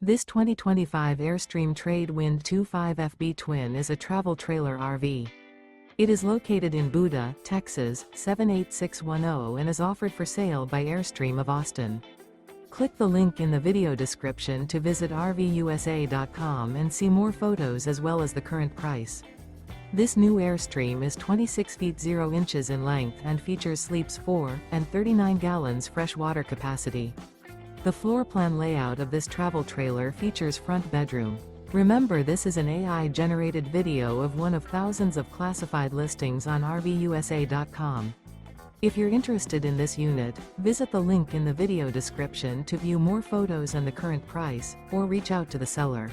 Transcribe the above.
This 2025 Airstream Trade Wind 25FB Twin is a travel trailer RV. It is located in Buda, Texas, 78610 and is offered for sale by Airstream of Austin. Click the link in the video description to visit RVUSA.com and see more photos as well as the current price. This new Airstream is 26 feet 0 inches in length and features sleeps 4 and 39 gallons fresh water capacity. The floor plan layout of this travel trailer features front bedroom. Remember, this is an AI-generated video of one of thousands of classified listings on RVUSA.com. If you're interested in this unit, visit the link in the video description to view more photos and the current price, or reach out to the seller.